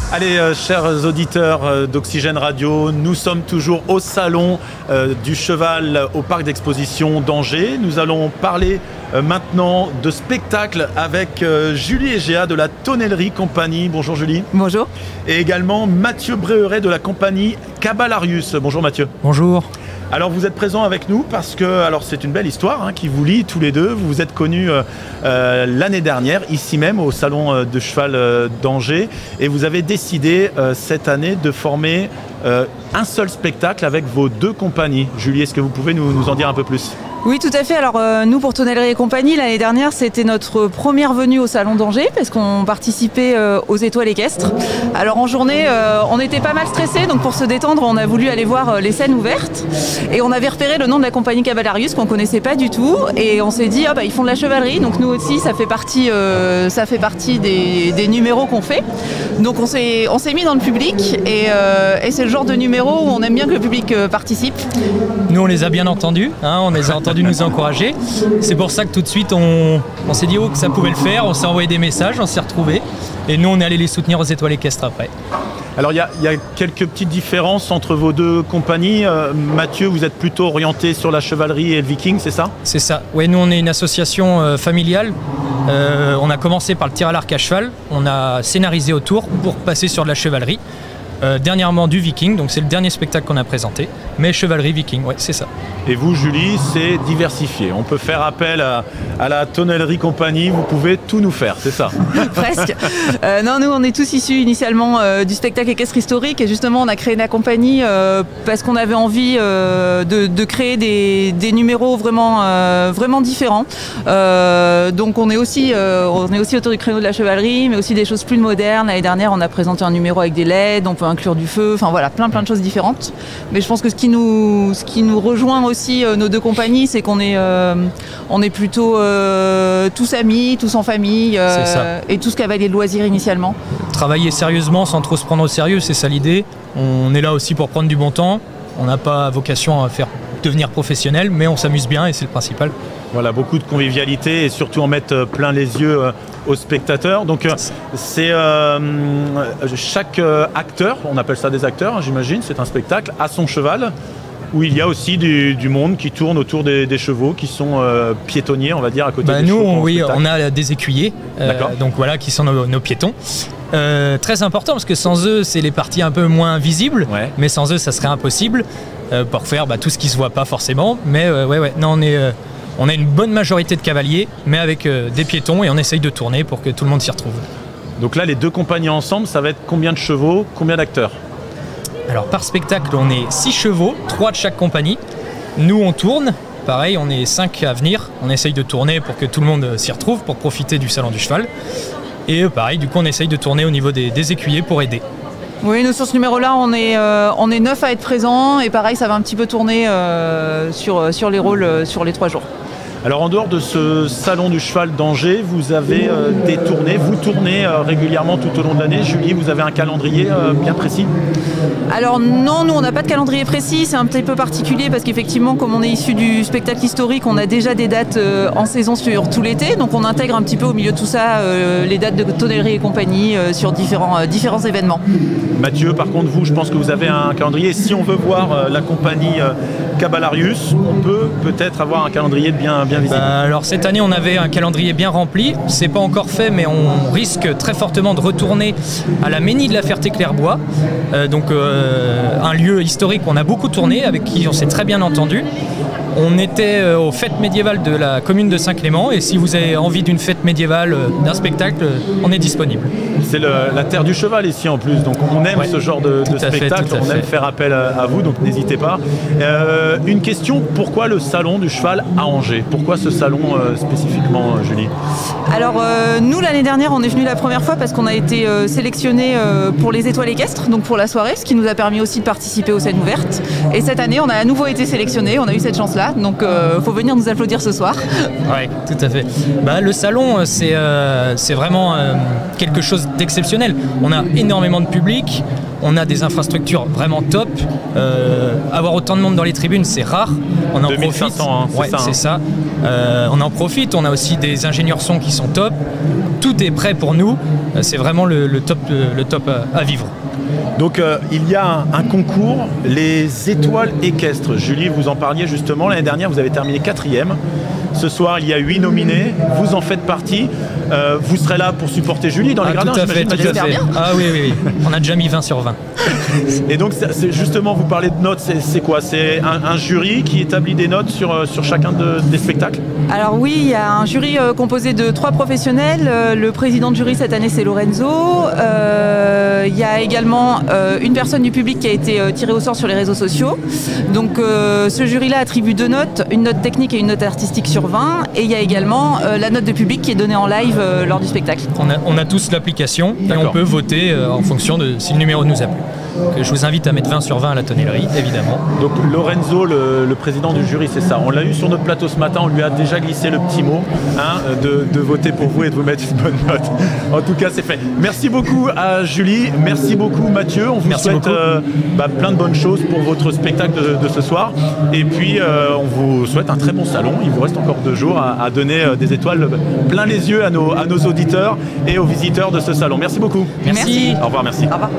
Allez, chers auditeurs d'Oxygène Radio, nous sommes toujours au salon du cheval au parc d'exposition d'Angers. Nous allons parler maintenant de spectacle avec Julie Egea de la Tonnellerie Compagnie. Bonjour Julie. Bonjour. Et également Mathieu Bréheret de la compagnie Cabalarius. Bonjour Mathieu. Bonjour. Alors vous êtes présent avec nous parce que c'est une belle histoire qui vous lie tous les deux. Vous vous êtes connus l'année dernière, ici même au salon de cheval d'Angers, et vous avez décidé cette année de former un seul spectacle avec vos deux compagnies. Julie, est-ce que vous pouvez nous en dire un peu plus ? Oui, tout à fait. Alors nous, pour Tonnellerie et Compagnie, l'année dernière, c'était notre première venue au Salon d'Angers parce qu'on participait aux étoiles équestres. Alors en journée, on était pas mal stressés, donc pour se détendre, on a voulu aller voir les scènes ouvertes et on avait repéré le nom de la compagnie Cabalarius qu'on connaissait pas du tout et on s'est dit ils font de la chevalerie, donc nous aussi ça fait partie des numéros qu'on fait. Donc on s'est mis dans le public et c'est le genre de numéro où on aime bien que le public participe. Nous on les a bien entendus, on les a entendus nous encourager. C'est pour ça que tout de suite on s'est dit que ça pouvait le faire, on s'est envoyé des messages, on s'est retrouvés et nous on est allé les soutenir aux étoiles équestres après. Alors il y a quelques petites différences entre vos deux compagnies. Mathieu, vous êtes plutôt orienté sur la chevalerie et le viking, c'est ça ? C'est ça. Oui, nous on est une association familiale. On a commencé par le tir à l'arc à cheval, on a scénarisé autour pour passer sur de la chevalerie. Dernièrement du viking, donc c'est le dernier spectacle qu'on a présenté, mais chevalerie viking, ouais, c'est ça. Et vous Julie, c'est diversifié, on peut faire appel à la Tonnellerie Compagnie, vous pouvez tout nous faire, c'est ça? Presque. Non, nous on est tous issus initialement du spectacle équestre historique et justement on a créé la compagnie parce qu'on avait envie de créer des numéros vraiment différents. Donc on est aussi autour du créneau de la chevalerie, mais aussi des choses plus modernes. L'année dernière on a présenté un numéro avec des LED, on peut inclure du feu, enfin voilà, plein de choses différentes. Mais je pense que ce qui nous rejoint aussi nos deux compagnies, c'est qu'on est plutôt tous amis, tous en famille et tous cavaliers de loisirs initialement. Travailler sérieusement sans trop se prendre au sérieux, c'est ça l'idée. On est là aussi pour prendre du bon temps. On n'a pas vocation à devenir professionnel, mais on s'amuse bien et c'est le principal. Voilà, beaucoup de convivialité et surtout en mettre plein les yeux aux spectateurs. Donc c'est chaque acteur, on appelle ça des acteurs, j'imagine, c'est un spectacle à son cheval, où il y a aussi du monde qui tourne autour des chevaux, qui sont piétonniers, on va dire, à côté des chevaux. Nous, oui, on a des écuyers, donc voilà, qui sont nos piétons. Très important, parce que sans eux, c'est les parties un peu moins visibles, mais sans eux, ça serait impossible pour faire tout ce qui se voit pas forcément. Mais non, on a une bonne majorité de cavaliers, mais avec des piétons, et on essaye de tourner pour que tout le monde s'y retrouve. Donc là, les deux compagnies ensemble, ça va être combien de chevaux, combien d'acteurs ? Alors par spectacle, on est 6 chevaux, 3 de chaque compagnie. Nous, on tourne. Pareil, on est 5 à venir. On essaye de tourner pour que tout le monde s'y retrouve, pour profiter du salon du cheval. Et pareil, du coup, on essaye de tourner au niveau des écuyers pour aider. Oui, nous sur ce numéro-là, on est 9 à être présents. Et pareil, ça va un petit peu tourner sur les rôles sur les 3 jours. Alors en dehors de ce salon du cheval d'Angers, vous avez des tournées, vous tournez régulièrement tout au long de l'année. Julie, vous avez un calendrier bien précis ? Alors non, nous on n'a pas de calendrier précis, c'est un petit peu particulier parce qu'effectivement comme on est issu du spectacle historique, on a déjà des dates en saison sur tout l'été, donc on intègre un petit peu au milieu de tout ça les dates de Tonnellerie et Compagnie sur différents événements. Mathieu, par contre vous, je pense que vous avez un calendrier. Si on veut voir la compagnie Cabalarius, on peut peut-être avoir un calendrier bien visible. Alors cette année on avait un calendrier bien rempli, c'est pas encore fait mais on risque très fortement de retourner à la Ménie de la Ferté-Clairbois, donc un lieu historique où on a beaucoup tourné, avec qui on s'est très bien entendu. On était aux fêtes médiévales de la commune de Saint-Clément et si vous avez envie d'une fête médiévale, d'un spectacle, on est disponible. C'est la terre du cheval ici en plus, donc on aime ce genre de spectacle, on aime faire appel à vous, donc n'hésitez pas. Une question, pourquoi le salon du cheval à Angers ? Pourquoi ce salon spécifiquement, Julie ? Alors nous l'année dernière on est venu la première fois parce qu'on a été sélectionné pour les étoiles équestres, donc pour la soirée, ce qui nous a permis aussi de participer aux scènes ouvertes. Et cette année on a à nouveau été sélectionné, on a eu cette chance-là, donc faut venir nous applaudir ce soir. Oui, tout à fait. Le salon c'est vraiment quelque chose d'exceptionnel. On a énormément de public, On a des infrastructures vraiment top. Avoir autant de monde dans les tribunes, c'est rare. On en 2500, profite. C'est ça. On en profite. On a aussi des ingénieurs son qui sont top. Tout est prêt pour nous. C'est vraiment le top à vivre. Donc il y a un concours, les étoiles équestres. Julie, vous en parliez justement. L'année dernière, vous avez terminé 4e. Ce soir, il y a 8 nominés. Vous en faites partie. Vous serez là pour supporter Julie dans les gradins, j'imagine. Tout à fait. Ah oui. On a déjà mis 20 sur 20. Et donc, c'est justement, vous parlez de notes. C'est quoi? C'est un jury qui établit des notes sur chacun des spectacles? Alors oui, il y a un jury composé de 3 professionnels. Le président de jury cette année, c'est Lorenzo. Il y a également une personne du public qui a été tirée au sort sur les réseaux sociaux. Donc ce jury-là attribue 2 notes, une note technique et une note artistique sur 20. Et il y a également la note de public qui est donnée en live lors du spectacle. On a tous l'application et on peut voter en fonction de si le numéro nous a plu. Donc, je vous invite à mettre 20 sur 20 à la tonnellerie, évidemment. Donc Lorenzo, le président du jury, c'est ça. On l'a eu sur notre plateau ce matin, on lui a déjà glissé le petit mot de voter pour vous et de vous mettre une bonne note. En tout cas, c'est fait. Merci beaucoup à Julie, merci beaucoup Mathieu. On vous souhaite plein de bonnes choses pour votre spectacle de ce soir. Et puis, on vous souhaite un très bon salon. Il vous reste encore 2 jours à donner des étoiles plein les yeux à nos auditeurs et aux visiteurs de ce salon. Merci beaucoup. Merci. Au revoir, merci. Au revoir.